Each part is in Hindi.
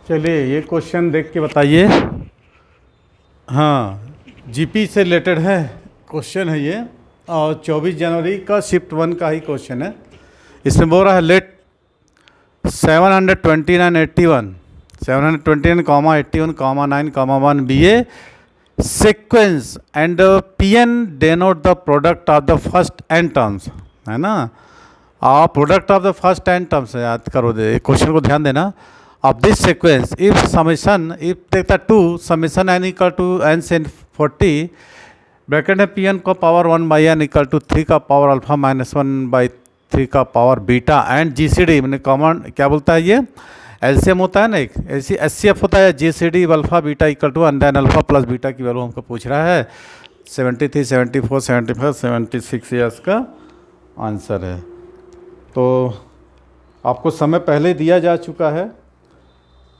चलिए ये क्वेश्चन देख के बताइए। हाँ, जीपी से रिलेटेड है क्वेश्चन है ये, और 24 जनवरी का शिफ्ट 1 का ही क्वेश्चन है। इसमें बोल रहा है let 729, 9 B A sequence and pn denote the product of the first n terms, है ना। आप product of the first n terms याद करो, क्वेश्चन को ध्यान देना। Of this sequence if summation if देखता to summation n equal to n से 40 ब्रैकेट में pn को पावर 1/n इक्वल टू 3 का पावर अल्फा माइनस 1/3 का पावर बीटा एंड जीसीडी, मैंने कॉमन क्या बोलता है, ये एलसीएम होता है ना, एक ऐसी एचसीएफ होता है, GCD alpha beta equal to under alpha plus beta की वैल्यू हमको पूछ रहा है। 73, 74, 75, 76 ईयर्स का आंसर है। तो आपको समय पहले दिया जा चुका है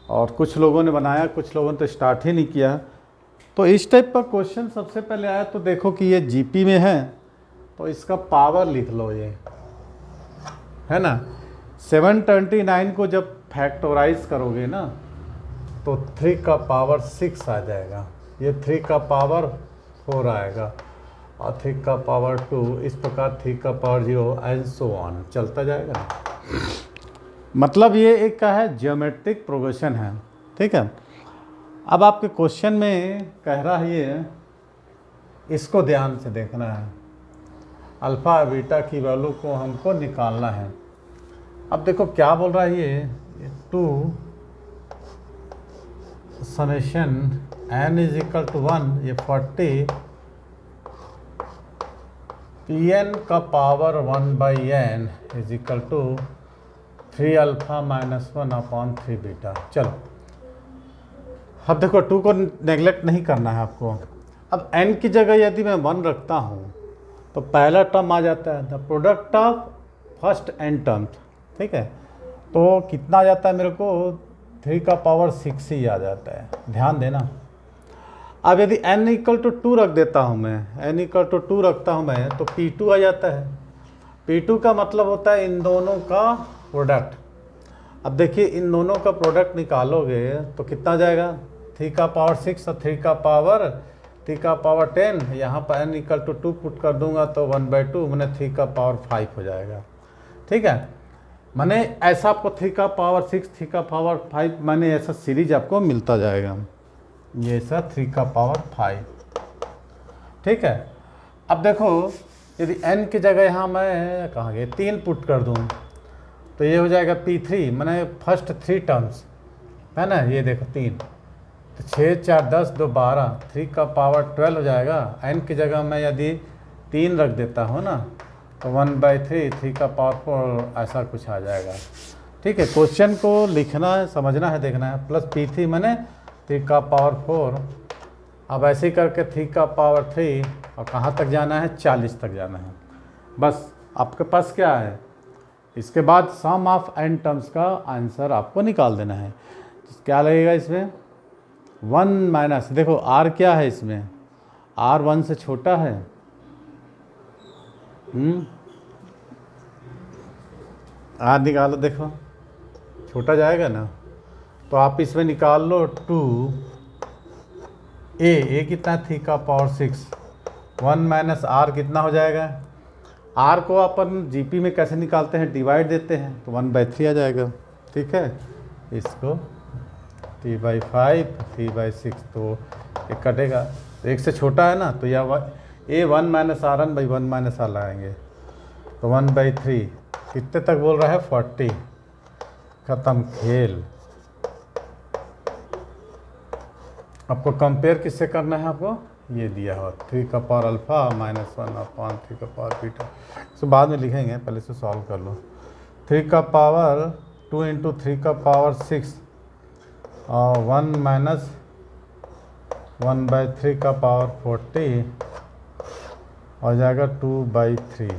और कुछ लोगों ने बनाया, कुछ लोगों ने तो स्टार्ट ही नहीं किया। तो इस टाइप का क्वेश्चन सबसे पहले आया तो देखो कि ये जीपी में है तो इसका पावर लिख लो, ये है ना। 729 को जब फैक्टोराइज करोगे ना तो 3 का पावर 6 आ जाएगा, ये 3 का पावर 4 आएगा और 3 का पावर 2, इस प्रकार 3 का पावर 0 एंड सो ऑन चलता जाएगा ना। मतलब ये एक का है ज्योमेट्रिक प्रोग्रेशन है, ठीक है। अब आपके क्वेश्चन में कह रहा है ये, इसको ध्यान से देखना है, अल्फ़ा बीटा की वैल्यू को हमको निकालना है। अब देखो क्या बोल रहा है ये 2 summation n is equal to 1, ये 40 pn का power 1/n is equal to 3 alpha minus 1/3 beta. चलो अब देखो 2 को नेग्लेक्ट नहीं करना है आपको। अब n की जगह यदि मैं 1 रखता हूँ तो पहला टर्म आ जाता है the product of first n terms, ठीक है। तो कितना आ जाता है मेरे को, 3 का पावर 6 ही आ जाता है, ध्यान देना। अब यदि n इक्वल टू 2 रख देता हूँ मैं, n इक्वल टू 2 रखता हूँ मैं तो P2 आ जाता है। P2 का मतलब होता है इन दोनों का प्रोडक्ट। अब देखिए इन दोनों का प्रोडक्ट निकालोगे तो कितना जाएगा, 3 का पावर 6 और 3 का पावर 10, यहाँ पर n इक्वल टू 2 पुट कर दूंगा तो 1/2 मैंने 3 का पावर 5 हो जाएगा, ठीक है। मैंने ऐसा आपको 3 का पावर 6, 3 का पावर 5, मैंने ऐसा सीरीज आपको मिलता जाएगा, ये ऐसा 3 का पावर 5, ठीक है। अब देखो यदि n की जगह यहाँ मैं कहाँ गए 3 पुट कर दूँ तो ये हो जाएगा P3, मैंने फर्स्ट 3 टर्म्स है ना, ये देखो 3 तो 6, 4, 10, 2, 12, 3 का पावर 12 हो जाएगा। n की जगह मैं यदि 3 रख देता हूँ ना तो 1/3, 3 का पावर 4 ऐसा कुछ आ जाएगा, ठीक है। क्वेश्चन को लिखना है, समझना है, देखना है। प्लस P3 मैंने 3 का पावर 4, अब ऐसे ही करके 3 का पावर 3 और कहाँ तक जाना है, 40 तक जाना है। बस आपके पास क्या है, इसके बाद सम ऑफ n टर्म्स का आंसर आपको निकाल देना है। क्या लगेगा इसमें, 1 माइनस, देखो r क्या है इसमें, r 1 से छोटा है, r निकालो, देखो छोटा जाएगा ना, तो आप इसमें निकाल लो 2a कितना, 3 का पावर 6, 1 माइनस r कितना हो जाएगा। r को अपन जीपी में कैसे निकालते हैं, डिवाइड देते हैं तो 1/3 आ जाएगा, ठीक है। इसको 3/5, 3/6 तो एक कटेगा, तो 1 से छोटा है ना तो यह a 1 minus r1/1 minus r लगाएंगे तो 1/3, कितने तक बोल रहा है, 40, ख़त्म खेल। आपको कंपेयर किससे करना है, आपको ये दिया हो 3 का पावर अल्फ़ा माइनस 1/3 का पावर बीटा, तो बाद में लिखेंगे, पहले से सॉल्व कर लो। 3 का पावर 2 इंटू 3 का पावर 6 और 1 माइनस 1/3 का पावर 40 हो जाएगा 2/3,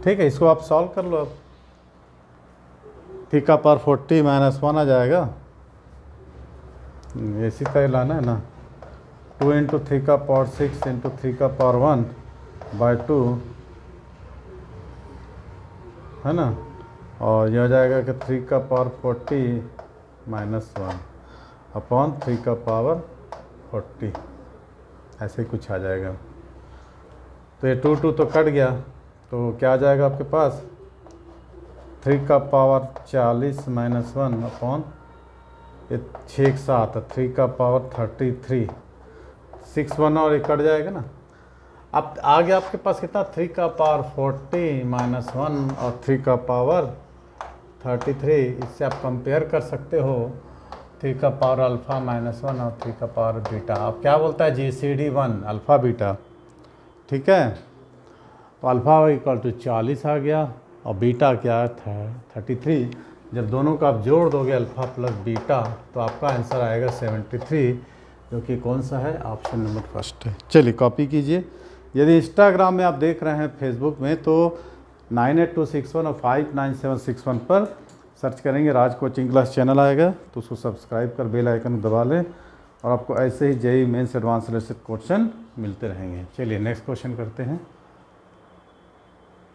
ठीक है। इसको आप सॉल्व कर लो। अब 3 का पावर 40 माइनस 1 आ जाएगा, इसी तरह लाना है ना, 2 इंटू 3 का पावर 6 इंटू 3 का पावर 1/2 है ना, और यह हो जाएगा कि 3 का पावर 40 -1 अपॉन 3 का पावर 40, ऐसे ही कुछ आ जाएगा। तो ये 2 तो कट गया, तो क्या आ जाएगा आपके पास 3 का पावर 40 -1 अपॉन ये 6 के साथ 3 का पावर 33, 6 1 और ये कट जाएगा ना। अब आ गया आपके पास कितना 3 का पावर 40 -1 और 3 का पावर 33। इससे आप कंपेयर कर सकते हो 3 का पावर अल्फ़ा -1 और 3 का पावर बीटा। अब क्या बोलता है GCD 1 अल्फ़ा बीटा, ठीक है। तो अल्फ़ा इक्वल टू 40 आ गया और बीटा क्या था 33। जब दोनों का आप जोड़ दोगे अल्फ़ा प्लस बीटा तो आपका आंसर आएगा 73, जो कि कौन सा है, ऑप्शन नंबर फर्स्ट है। चलिए कॉपी कीजिए। यदि इंस्टाग्राम में आप देख रहे हैं, फेसबुक में, तो 98261 और 59761 पर सर्च करेंगे, राज कोचिंग क्लास चैनल आएगा, तो उसको सब्सक्राइब कर बेल आइकन दबा लें और आपको ऐसे ही JEE mains advanced related question मिलते रहेंगे। चलिए नेक्स्ट क्वेश्चन करते हैं।